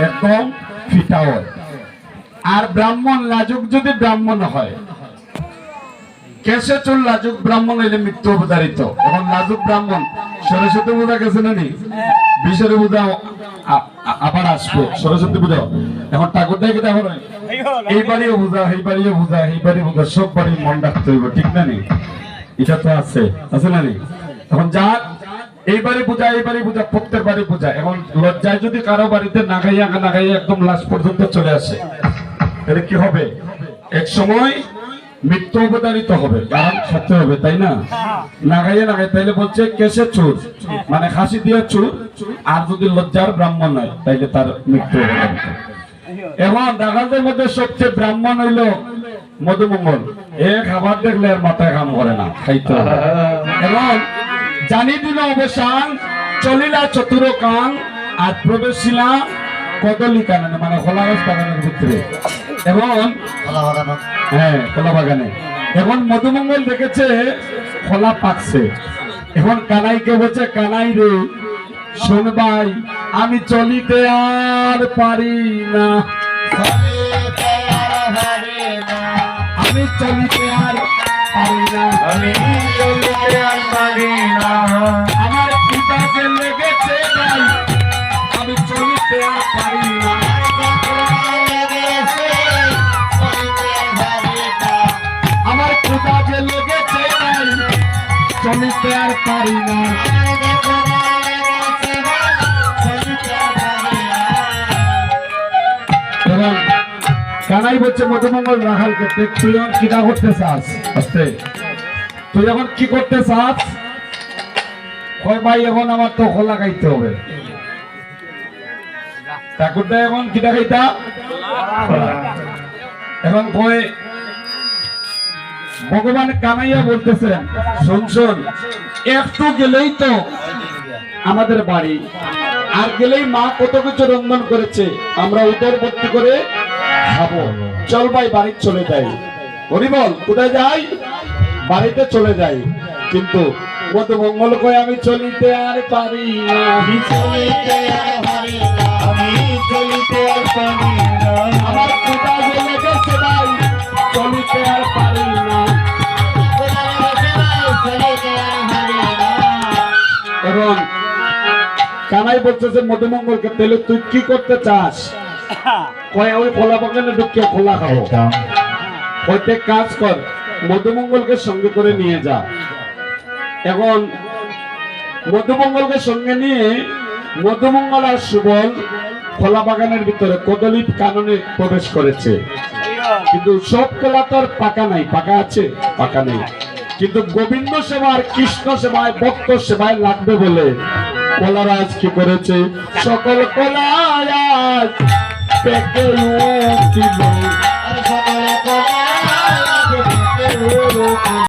একদম ফিটা হয়। আর ব্রাহ্মণ লাজুক যদি ব্রাহ্মণ হয়, কেসে চুল লাজুক ব্রাহ্মণ হইলে মৃত্যু অবতারিত। এখন লাজুক ব্রাহ্মণ সরস্বতী পূজা গেছে না নি, বিশ্বরী পূজা আবার আসবে সরস্বতী পূজা। এখন ঠাকুরটাই কেটে এখন এই বাড়িও পূজা, এই বাড়িও পূজা, এই বাড়ি পূজা, সব বাড়ি মন রাখতে হইব, ঠিক না নি? এটা তো আছে না নি? এখন যা এই বাড়ি পূজা, এই বাড়ি পূজা, প্রত্যেক বাড়ি পূজা। এখন লজ্জায় যদি কারো বাড়িতে না খাইয়া একদম লাস্ট পর্যন্ত চলে আসে, তাহলে কি হবে? এক সময় মৃত্যু অবতারিত হবে, কারণ সত্য হবে, তাই না? না খাইয়ে তাইলে বলছে কেসে চুর, মানে হাসি দিয়ে চুর। আর যদি লজ্জার ব্রাহ্মণ হয় তাইলে তার মৃত্যু অবতারিত। এবং ডাকাতের মধ্যে সবচেয়ে ব্রাহ্মণ হইল মধুমঙ্গল। এ খাবার দেখলে আর মাথায় কাম করে না, খাইতে হবে। এবং জানি দিল অবসান, চলিলা চতুর কান, আর প্রবেশিলা কদলি কাননে, মানে খোলা গাছ বাগানের ভিতরে। এবং হ্যাঁ, কলা বাগানে। এখন মধুমঙ্গল দেখেছে কলা পাকছে। এখন কানাইকে বলছে, কানাই রে শোন ভাই, আমি চলিতে আর পারি না, আমি চলিতে আর পারি না, আমি চলিতে আর পারি না, আমার পিতাকে লেগেছে ভাই, আমি চলিতে আর পারি না, আমার পিতাকে লেগেছে ভাই, চলিতে আর পারি না। কানাই বলছে মধুমঙ্গল রাখালকে, তুই এখন কিনা করতে চাস? আস্তে, তুই এখন কি করতে চাস? কয় ভাই এখন আমার তো খোলা খাইতে হবে। ঠাকুরটা এখন কিনা খাইতা? এখন কয় ভগবান কানাইয়া বলতেছেন, শুন, একটু গেলেই তো আমাদের বাড়ি, আর গেলেই মা কত কিছু রন্ধন করেছে, আমরা উদর ভর্তি করে খাবো, চল ভাই বাড়ি চলে যাই। হরি বল, কোথায় যাই? বাড়িতে চলে যাই। কিন্তু মধুমঙ্গল কয়, আমি চলিতে আর পারি না, আমি চলিতে আর পারি না, আমি চলিতে আর পারি না, আমার পিতা যে লেগেছে ভাই, চলিতে আর পারি না। এবং কানাই বলতেছে মধুমঙ্গলকে, তাহলে তুই কি করতে চাস? কয় ওই খোলা বাগানে ঢুকিয়ে খোলা খাবো। প্রত্যেক কাজ কর, মধুমঙ্গলকে সঙ্গে করে নিয়ে যা। এখন মধুমঙ্গলকে সঙ্গে নিয়ে মধুমঙ্গল আর সুবল খোলা বাগানের ভিতরে কদলি কাননে প্রবেশ করেছে। কিন্তু সব কলা তো আর পাকা নাই, পাকা আছে? পাকা নেই। কিন্তু গোবিন্দ সেবার, কৃষ্ণ সেবায়, ভক্ত সেবায় লাগবে বলে কলারাজ কি করেছে, সকল কলারাজ পেকে উঠিল, সকল কলারাজ পেকে উঠিল।